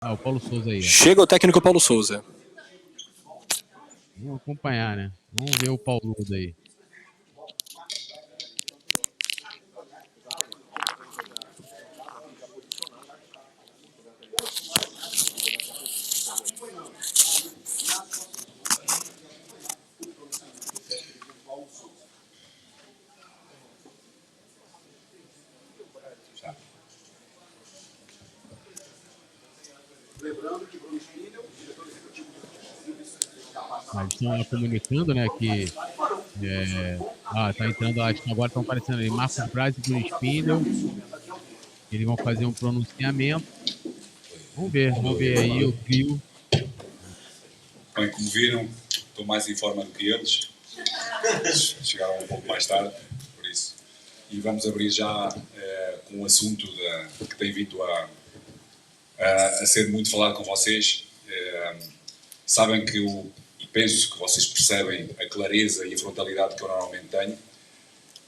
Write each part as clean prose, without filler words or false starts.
Ah, o Paulo Souza aí, ó. Chega o técnico Paulo Souza. Vamos acompanhar, né? Vamos ver o Paulo aí. Lembrando que Bruno Spindel, diretor executivo Eles estão lá comunicando, né, que tá entrando, acho que agora estão aparecendo ali Marcos Braz e Bruno Spindel. Eles vão fazer um pronunciamento. Vamos ver aí o trio. Bem, como viram, estou mais em forma do que eles. Chegaram um pouco mais tarde, por isso. E vamos abrir já com um assunto que tem vindo a ser muito falado com vocês. Sabem que e penso que vocês percebem a clareza e a frontalidade que eu normalmente tenho.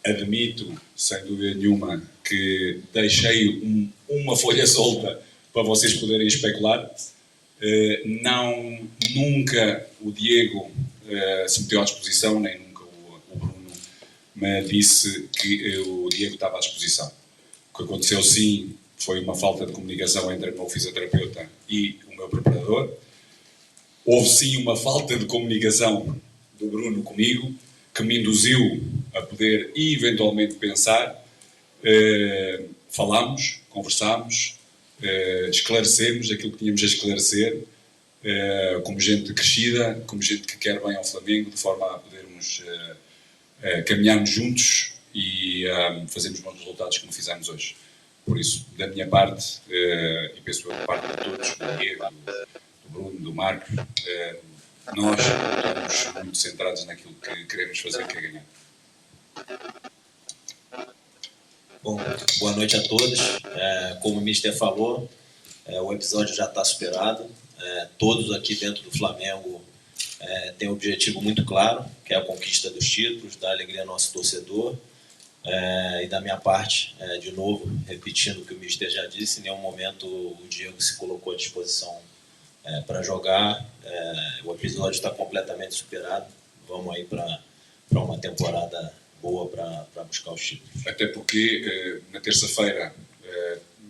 Admito, sem dúvida nenhuma, que deixei uma folha solta para vocês poderem especular. Nunca o Diego se meteu à disposição, nem nunca o Bruno me disse que o Diego estava à disposição. O que aconteceu, sim, foi uma falta de comunicação entre o meu fisioterapeuta e o meu preparador. Houve, sim, uma falta de comunicação do Bruno comigo, que me induziu a poder eventualmente pensar. Falámos, conversámos, esclarecemos aquilo que tínhamos a esclarecer, como gente crescida, como gente que quer bem ao Flamengo, de forma a podermos caminharmos juntos e fazermos bons resultados como fizemos hoje. Por isso, da minha parte, e penso da parte de todos, do Diego, do Bruno, do Marcos, nós estamos muito centrados naquilo que queremos fazer, que é ganhar. Bom, boa noite a todos. Como o Mister falou, o episódio já está superado. Todos aqui dentro do Flamengo têm um objetivo muito claro, que é a conquista dos títulos, dar alegria ao nosso torcedor. E da minha parte, de novo, repetindo o que o Mister já disse, em nenhum momento o Diego se colocou à disposição para jogar. O episódio está completamente superado. Vamos aí para uma temporada boa para buscar os títulos. Até porque na terça-feira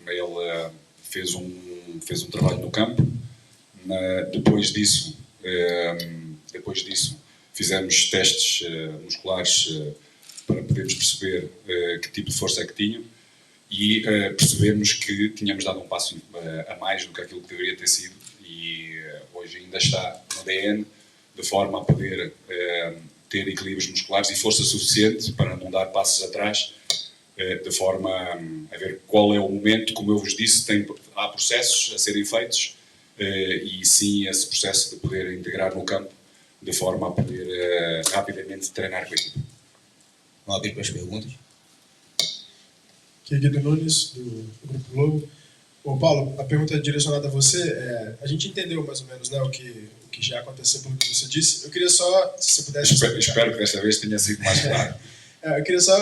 ele fez um trabalho no campo. Depois disso fizemos testes musculares para podermos perceber que tipo de força é que tinham e percebemos que tínhamos dado um passo a mais do que aquilo que deveria ter sido e hoje ainda está no DN, de forma a poder ter equilíbrios musculares e força suficiente para não dar passos atrás, de forma a ver qual é o momento. Como eu vos disse, há processos a serem feitos e sim esse processo de poder integrar no campo de forma a poder rapidamente treinar com a equipe. Vamos abrir para as perguntas. Aqui é Guido Nunes, do Grupo Globo. Bom, Paulo, a pergunta é direcionada a você. A gente entendeu mais ou menos, né, o que já aconteceu pelo que você disse. Eu queria só, se você pudesse... Espero que desta vez tenha sido mais claro. Eu queria só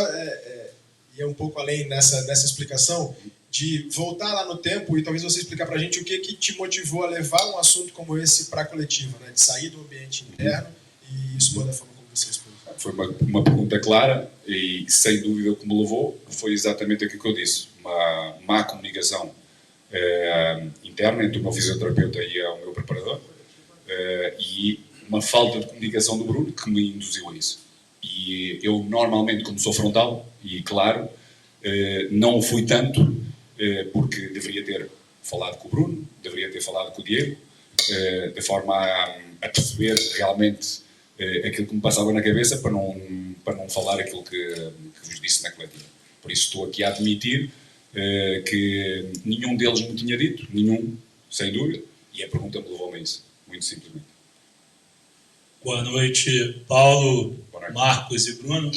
ir um pouco além nessa explicação, de voltar lá no tempo e talvez você explicar para a gente o que te motivou a levar um assunto como esse para a coletiva, né, de sair do ambiente interno e expor da forma como você expôs. Foi uma pergunta clara e, sem dúvida, o que me levou foi exatamente aquilo que eu disse. Uma má comunicação interna entre o meu fisioterapeuta e o meu preparador e uma falta de comunicação do Bruno que me induziu a isso. E eu, normalmente, como sou frontal e claro, não o fui tanto porque deveria ter falado com o Bruno, deveria ter falado com o Diego, de forma a perceber realmente aquilo que me passava na cabeça para não falar aquilo que vos disse na coletiva. Por isso estou aqui a admitir que nenhum deles me tinha dito, nenhum, sem dúvida, e a pergunta me levou a isso, muito simplesmente. Boa noite, Paulo, Boa noite. Marcos e Bruno.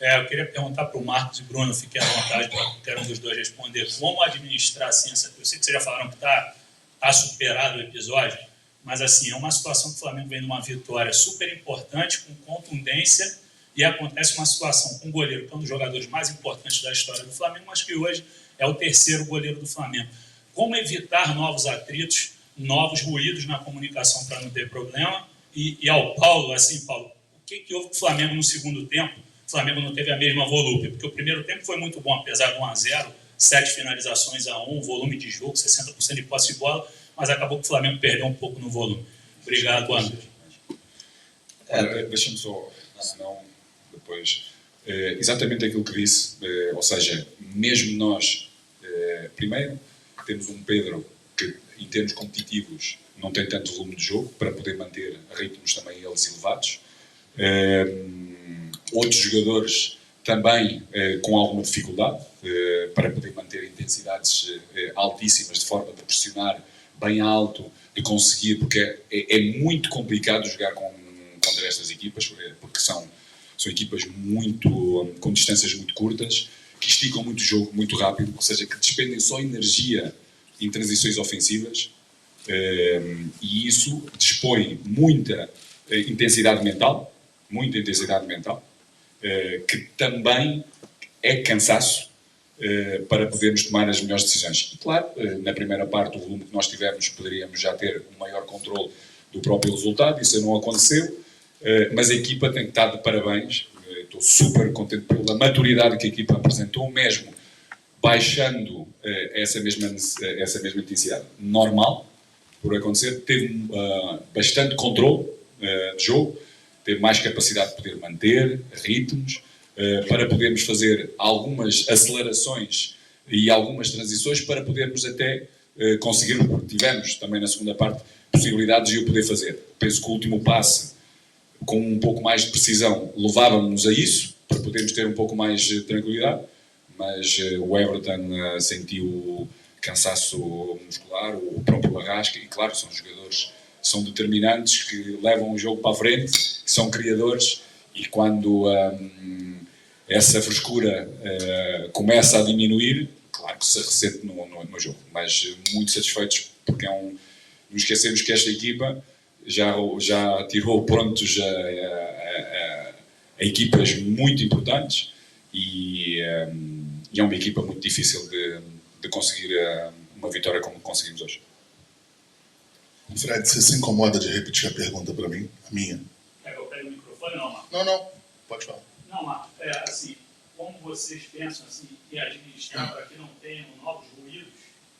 Eu queria perguntar para o Marcos e Bruno, fiquem à vontade para qualquer um dos dois responder, como administrar assim, eu sei que vocês já falaram que está superado o episódio, mas assim, é uma situação que o Flamengo vem numa vitória super importante, com contundência, e acontece uma situação com o goleiro, que é um dos jogadores mais importantes da história do Flamengo, mas que hoje é o terceiro goleiro do Flamengo. Como evitar novos atritos novos ruídos na comunicação para não ter problema. E ao Paulo, assim, Paulo, o que houve com o Flamengo no segundo tempo? O Flamengo não teve a mesma volúpia, porque o primeiro tempo foi muito bom, apesar de 1-0, 7 finalizações a 1, volume de jogo, 60% de posse de bola, mas acabou que o Flamengo perdeu um pouco no volume. Obrigado, boa noite. Deixa-me só, senão depois... exatamente aquilo que disse, ou seja, mesmo nós, primeiro, temos um Pedro que, em termos competitivos, não tem tanto volume de jogo para poder manter ritmos também eles elevados. Outros jogadores também com alguma dificuldade para poder manter intensidades altíssimas de forma de pressionar bem alto, de conseguir, porque é muito complicado jogar contra estas equipas, porque são equipas com distâncias muito curtas, que esticam muito o jogo muito rápido, ou seja, que despendem só energia em transições ofensivas, e isso dispõe muita intensidade mental, que também é cansaço para podermos tomar as melhores decisões. E claro, na primeira parte, o volume que nós tivemos, poderíamos já ter um maior controle do próprio resultado, isso não aconteceu, mas a equipa tem que estar de parabéns. Estou super contente pela maturidade que a equipa apresentou, mesmo baixando essa mesma intensidade normal por acontecer. Teve bastante controle de jogo, teve mais capacidade de poder manter ritmos, para podermos fazer algumas acelerações e algumas transições para podermos até conseguir, porque tivemos também na segunda parte possibilidades de o poder fazer. Penso que o último passe, com um pouco mais de precisão, levávamos a isso, para podermos ter um pouco mais de tranquilidade, mas o Everton sentiu cansaço muscular, o próprio Arrasca, e claro, são jogadores, são determinantes, que levam o jogo para a frente, que são criadores, e quando essa frescura começa a diminuir, claro que se ressente no jogo, mas muito satisfeitos, porque não esquecemos que esta equipa já tirou prontos a equipas muito importantes, e é uma equipa muito difícil de conseguir uma vitória como conseguimos hoje. Fred, você se incomoda de repetir a pergunta para mim? A minha. Eu pego o microfone, não, Marcos? Não, pode falar. Não, Marcos, assim, como vocês pensam assim, em administrar para que não tenham novos ruídos,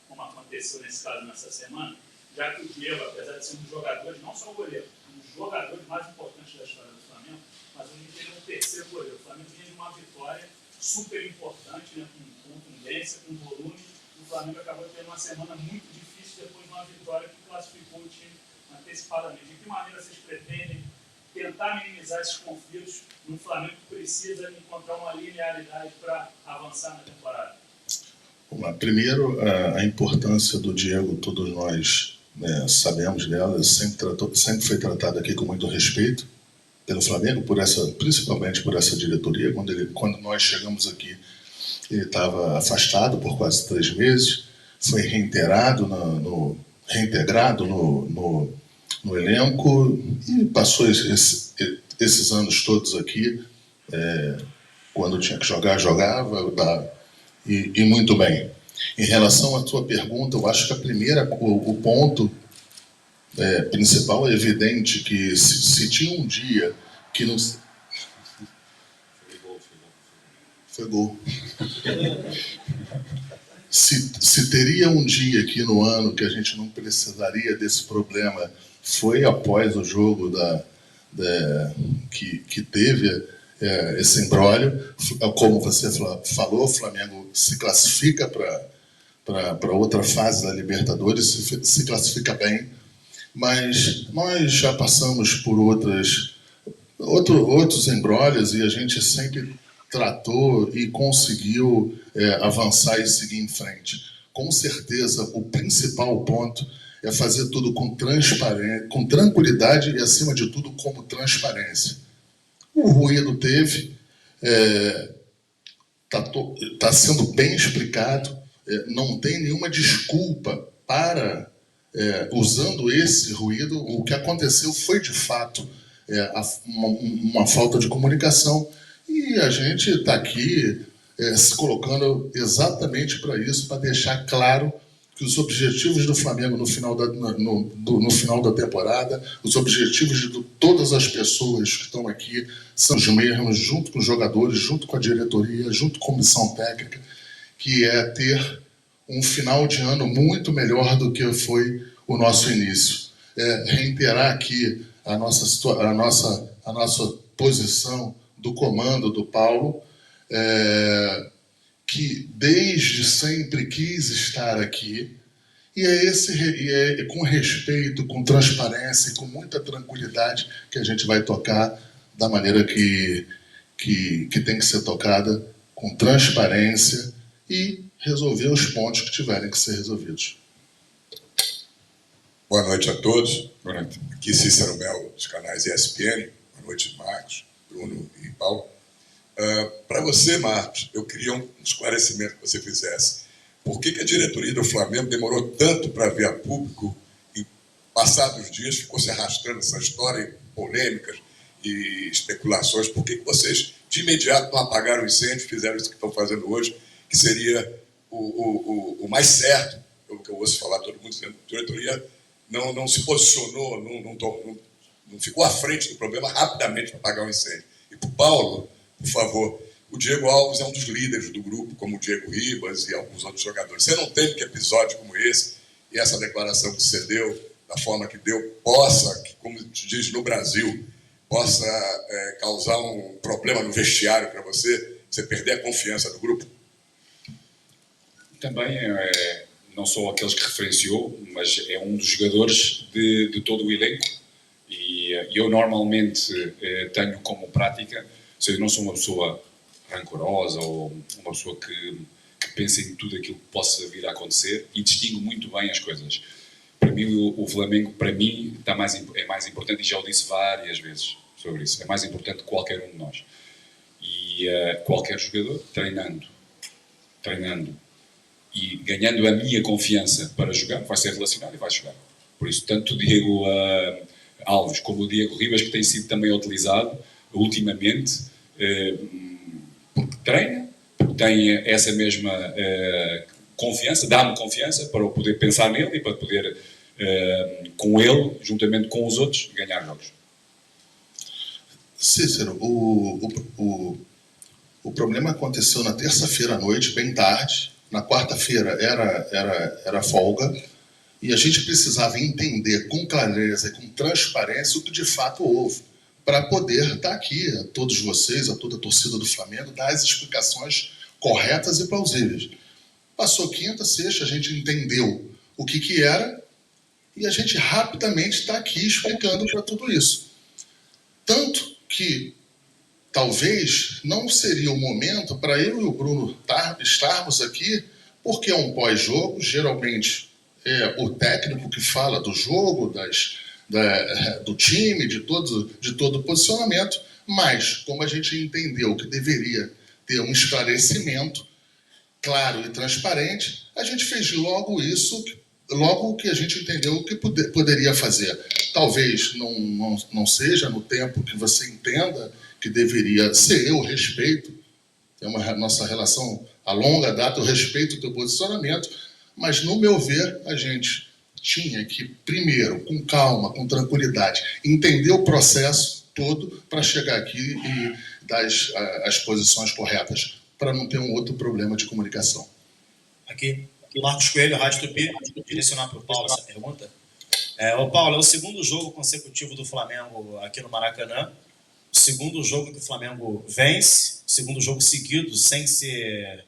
como aconteceu nesse caso nessa semana, já que o Diego, apesar de ser um dos jogadores, não só o goleiro, um dos jogadores mais importantes da história do Flamengo, mas hoje ele é um terceiro goleiro. O Flamengo vinha de uma vitória super importante, né, com contundência, com volume. O Flamengo acabou tendo uma semana muito difícil depois de uma vitória que classificou o time antecipadamente. De que maneira vocês pretendem tentar minimizar esses conflitos no Flamengo, que precisa encontrar uma linearidade para avançar na temporada? Vamos lá. Primeiro, a importância do Diego, todos nós sabemos dela, sempre foi tratado aqui com muito respeito pelo Flamengo, principalmente por essa diretoria. Quando nós chegamos aqui, ele estava afastado por quase 3 meses, foi reintegrado no elenco e passou esses anos todos aqui. Quando tinha que jogar, jogava, e muito bem. Em relação à tua pergunta, eu acho que o ponto principal é evidente que se tinha um dia que não... Foi gol. Se teria um dia aqui no ano que a gente não precisaria desse problema, foi após o jogo que teve esse imbróglio. Como você falou, o Flamengo se classifica para outra fase da Libertadores, se classifica bem, mas nós já passamos por outros embróglios e a gente sempre tratou e conseguiu avançar e seguir em frente. Com certeza, o principal ponto é fazer tudo com transparência, com tranquilidade e, acima de tudo, com transparência. O ruído teve, está sendo bem explicado, não tem nenhuma desculpa para, usando esse ruído, o que aconteceu foi, de fato, uma falta de comunicação. E a gente está aqui se colocando exatamente para isso, para deixar claro que os objetivos do Flamengo no final da temporada, os objetivos de todas as pessoas que estão aqui são os mesmos, junto com os jogadores, junto com a diretoria, junto com a comissão técnica, que é ter um final de ano muito melhor do que foi o nosso início. Reiterar aqui a nossa posição do comando do Paulo, que desde sempre quis estar aqui, e é com respeito, com transparência e com muita tranquilidade que a gente vai tocar da maneira que tem que ser tocada, com transparência, e resolver os pontos que tiverem que ser resolvidos. Boa noite a todos. Boa noite. Aqui Cícero Melo, dos canais ESPN. Boa noite, Marcos, Bruno e Paulo. Para você, Marcos, eu queria um esclarecimento que você fizesse. Por que a diretoria do Flamengo demorou tanto para vir a público e, passados dias, ficou se arrastando essa história, polêmicas e especulações? Por que vocês, de imediato, não apagaram o incêndio, fizeram isso que estão fazendo hoje, que seria o mais certo, pelo que eu ouço falar, todo mundo dizendo, a diretoria não se posicionou, não ficou à frente do problema rapidamente para apagar o incêndio. E para o Paulo, por favor, o Diego Alves é um dos líderes do grupo, como o Diego Ribas e alguns outros jogadores. Você não teme que episódio como esse, e essa declaração que você deu, da forma que deu, possa, como se diz no Brasil, possa causar um problema no vestiário para você perder a confiança do grupo? Também não só aqueles que referenciou, mas é um dos jogadores de todo o elenco. E eu normalmente tenho como prática, ou seja, não sou uma pessoa rancorosa ou uma pessoa que pensa em tudo aquilo que possa vir a acontecer, e distingo muito bem as coisas. Para mim, o Flamengo, para mim, é mais importante, e já o disse várias vezes sobre isso, é mais importante que qualquer um de nós. E qualquer jogador, treinando e ganhando a minha confiança para jogar, vai ser relacionado e vai jogar. Por isso, tanto o Diego Alves como o Diego Ribas, que tem sido também utilizado ultimamente, porque treina, porque tem essa mesma confiança, dá-me confiança para eu poder pensar nele e para poder, com ele, juntamente com os outros, ganhar jogos. Cícero, o problema aconteceu na terça-feira à noite, bem tarde. Na quarta-feira era folga, e a gente precisava entender com clareza e com transparência o que de fato houve, para poder estar aqui, a todos vocês, a toda a torcida do Flamengo, dar as explicações corretas e plausíveis. Passou quinta, sexta, a gente entendeu o que era, e a gente rapidamente está aqui explicando para tudo isso. Tanto que talvez não seria o momento para eu e o Bruno estarmos aqui, porque é um pós-jogo, geralmente é o técnico que fala do jogo, do time, de todo o posicionamento, mas como a gente entendeu que deveria ter um esclarecimento claro e transparente, a gente fez logo isso, logo que a gente entendeu que poderia fazer. Talvez não seja no tempo que você entenda que deveria ser. Eu respeito, é uma nossa relação a longa data, eu respeito o teu posicionamento, mas no meu ver, a gente tinha que, primeiro, com calma, com tranquilidade, entender o processo todo para chegar aqui e dar as posições corretas, para não ter um outro problema de comunicação. Aqui, Marcos Coelho, Rádio Tupi, direcionar para o Paulo essa pergunta. O Paulo, é o segundo jogo consecutivo do Flamengo aqui no Maracanã, o segundo jogo que o Flamengo vence, o segundo jogo seguido sem ser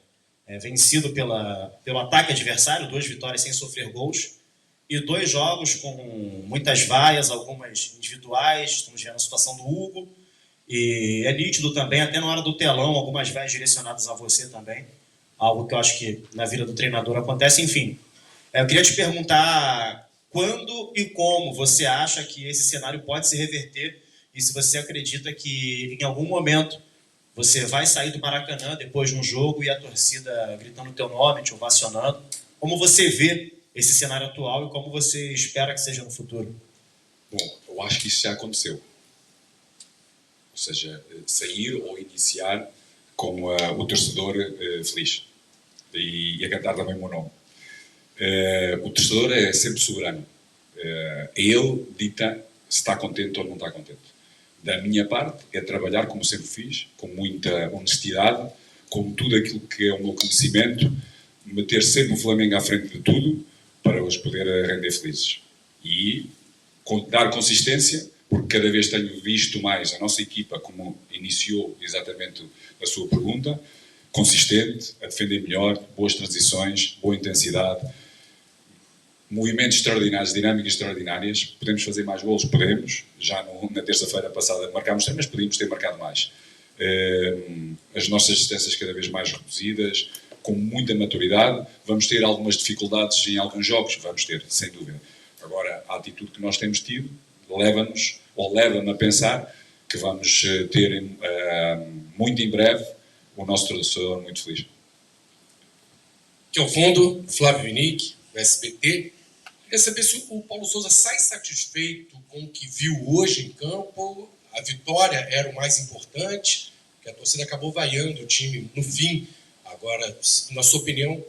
vencido pelo ataque adversário, 2 vitórias sem sofrer gols, e 2 jogos com muitas vaias, algumas individuais, estamos vendo a situação do Hugo, e é nítido também, até na hora do telão, algumas vaias direcionadas a você também, algo que eu acho que na vida do treinador acontece. Enfim, eu queria te perguntar quando e como você acha que esse cenário pode se reverter, e se você acredita que em algum momento você vai sair do Maracanã depois de um jogo e a torcida gritando o teu nome, te ovacionando. Como você vê esse cenário atual e como você espera que seja no futuro? Bom, eu acho que isso já aconteceu. Ou seja, sair ou iniciar com o torcedor feliz. E a cantar também o meu nome. O torcedor é sempre soberano. Ele dita se está contente ou não está contente. Da minha parte, é trabalhar como sempre fiz, com muita honestidade, com tudo aquilo que é o meu conhecimento, meter sempre o Flamengo à frente de tudo para os poder render felizes. E dar consistência, porque cada vez tenho visto mais a nossa equipa, como iniciou exatamente a sua pergunta, consistente, a defender melhor, boas transições, boa intensidade, movimentos extraordinários, dinâmicas extraordinárias. Podemos fazer mais golos? Podemos. Já na terça-feira passada marcámos 3, mas podíamos ter marcado mais. As nossas distâncias cada vez mais reduzidas, com muita maturidade. Vamos ter algumas dificuldades em alguns jogos? Vamos ter, sem dúvida. Agora, a atitude que nós temos tido leva-nos, ou leva-me a pensar, que vamos ter muito em breve o nosso torcedor muito feliz. Aqui ao fundo, Flávio Vinick, do SBT. Queria saber se o Paulo Sousa sai satisfeito com o que viu hoje em campo. A vitória era o mais importante, porque a torcida acabou vaiando o time no fim. Agora, na sua opinião,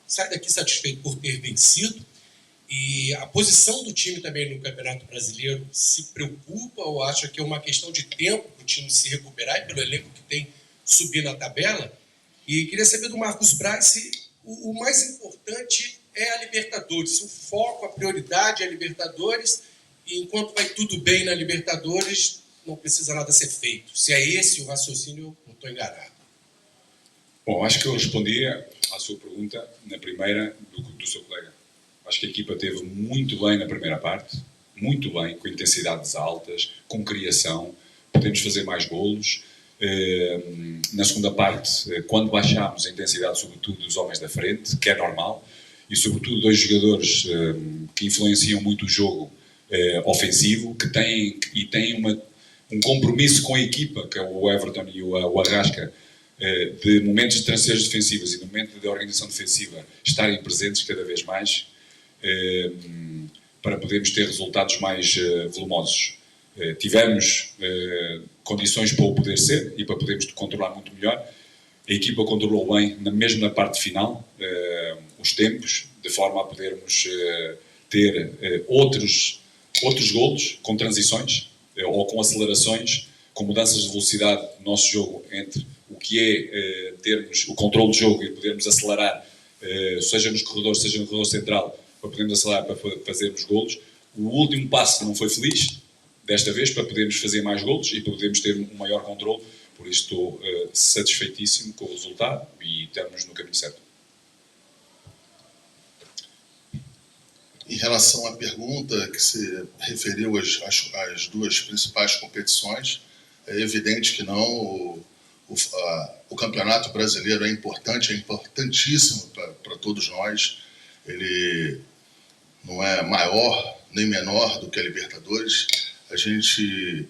sai daqui satisfeito por ter vencido? E a posição do time também no Campeonato Brasileiro se preocupa ou acha que é uma questão de tempo para o time se recuperar e pelo elenco que tem subir na tabela? E queria saber do Marcos Braz se o mais importante é a Libertadores, o foco, a prioridade é a Libertadores, e enquanto vai tudo bem na Libertadores, não precisa nada ser feito. Se é esse o raciocínio, não estou enganado. Bom, acho que eu respondi à sua pergunta na primeira do seu colega. Acho que a equipa esteve muito bem na primeira parte, muito bem, com intensidades altas, com criação, podemos fazer mais golos. Na segunda parte, quando baixámos a intensidade, sobretudo dos homens da frente, que é normal, e sobretudo 2 jogadores que influenciam muito o jogo ofensivo, que têm um compromisso com a equipa, que é o Everton e o Arrasca, de momentos de transferências defensivas e no momento de organização defensiva estarem presentes cada vez mais, para podermos ter resultados mais volumosos. Tivemos condições para o poder ser e para podermos controlar muito melhor. A equipa controlou bem, mesmo na parte final, os tempos, de forma a podermos ter outros golos com transições ou com acelerações, com mudanças de velocidade no nosso jogo, entre o que é termos o controle do jogo e podermos acelerar, seja nos corredores, seja no corredor central, para podermos acelerar para fazermos golos. O último passo não foi feliz, desta vez, para podermos fazer mais golos e para podermos ter um maior controle. Por isso estou satisfeitíssimo com o resultado e estamos no caminho certo. Em relação à pergunta que se referiu às 2 principais competições, é evidente que não. O Campeonato Brasileiro é importante, é importantíssimo para todos nós. Ele não é maior nem menor do que a Libertadores. A gente...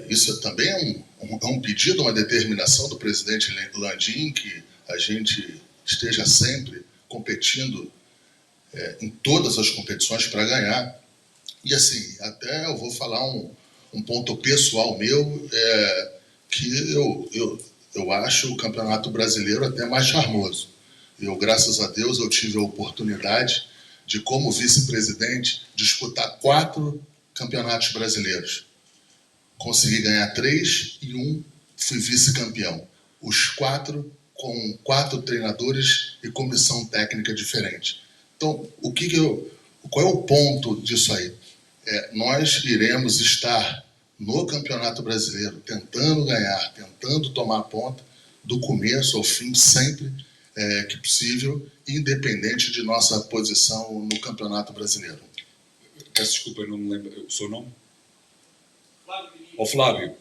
isso também é um pedido, uma determinação do presidente Landim, que a gente esteja sempre competindo em todas as competições para ganhar. E assim, até eu vou falar um ponto pessoal meu, que eu acho o Campeonato Brasileiro até mais charmoso. Graças a Deus, eu tive a oportunidade de, como vice-presidente, disputar 4 campeonatos brasileiros. Consegui ganhar 3 e 1 fui vice-campeão. Os 4 com 4 treinadores e comissão técnica diferente. Então, qual é o ponto disso aí? Nós iremos estar no Campeonato Brasileiro tentando ganhar, tentando tomar ponta do começo ao fim, sempre que possível, independente de nossa posição no Campeonato Brasileiro. Peço desculpa, eu não me lembro o seu nome. Flávio.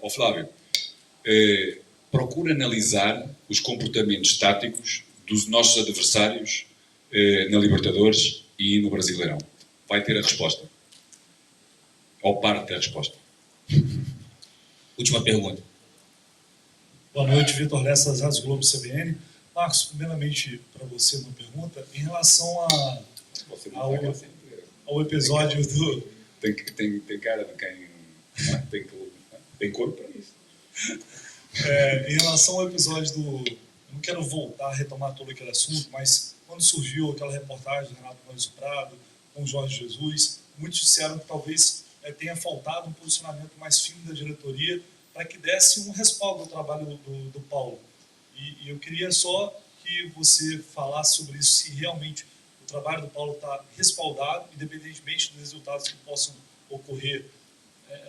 Procura analisar os comportamentos táticos dos nossos adversários na Libertadores e no Brasileirão. Vai ter a resposta. Ou parte da resposta. Última pergunta. Boa noite, Vitor Lessa, Rádio Globo CBN. Marcos, primeiramente para você uma pergunta em relação ao episódio do... Tem cara de quem tem corpo para isso. Em relação ao episódio do... Não quero voltar a retomar todo aquele assunto, mas quando surgiu aquela reportagem do Renato Maurício Prado com o Jorge Jesus, muitos disseram que talvez tenha faltado um posicionamento mais firme da diretoria para que desse um respaldo ao trabalho do Paulo. E eu queria só que você falasse sobre isso, se realmente o trabalho do Paulo está respaldado, independentemente dos resultados que possam ocorrer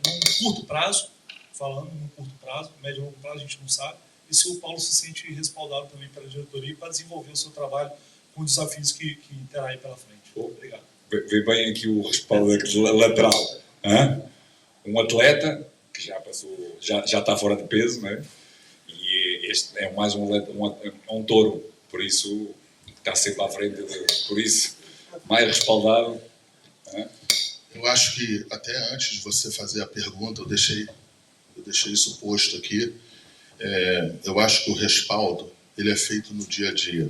num curto prazo, falando num curto prazo, médio e longo prazo a gente não sabe, e se o Paulo se sente respaldado também pela diretoria para desenvolver o seu trabalho com os desafios que terá aí pela frente. Obrigado. Vê bem aqui o respaldo lateral. Hein? Um atleta que já passou, já está fora de peso, né? E este é mais um touro, por isso está sempre à frente dele, por isso mais respaldado. Hein? Eu acho que até antes de você fazer a pergunta, eu deixei isso posto aqui. Eu acho que o respaldo ele é feito no dia a dia,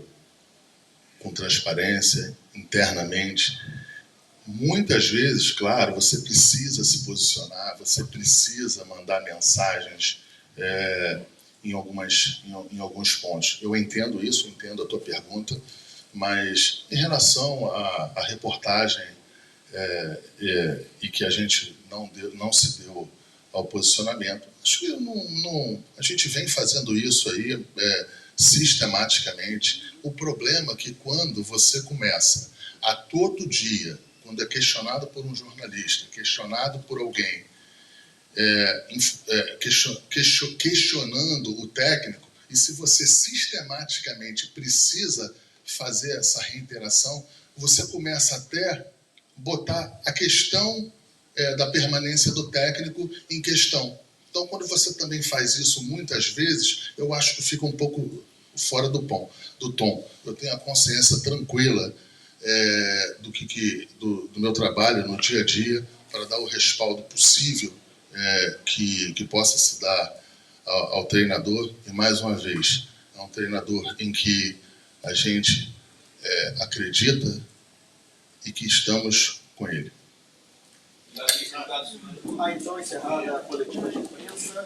com transparência, internamente. Muitas vezes, claro, você precisa se posicionar, você precisa mandar mensagens em alguns pontos. Eu entendo isso, entendo a tua pergunta, mas em relação à reportagem e que a gente não se deu ao posicionamento, acho que a gente vem fazendo isso aí sistematicamente. O problema é que quando você começa a todo dia, quando é questionado por um jornalista, questionado por alguém, questionando o técnico, e se você sistematicamente precisa fazer essa reiteração, você começa até botar a questão da permanência do técnico em questão. Então, quando você também faz isso muitas vezes, eu acho que fica um pouco fora do tom. Eu tenho a consciência tranquila do meu trabalho no dia a dia para dar o respaldo possível que possa se dar ao treinador. E, mais uma vez, é um treinador em que a gente acredita e que estamos com ele. Então, encerrada a coletiva de imprensa.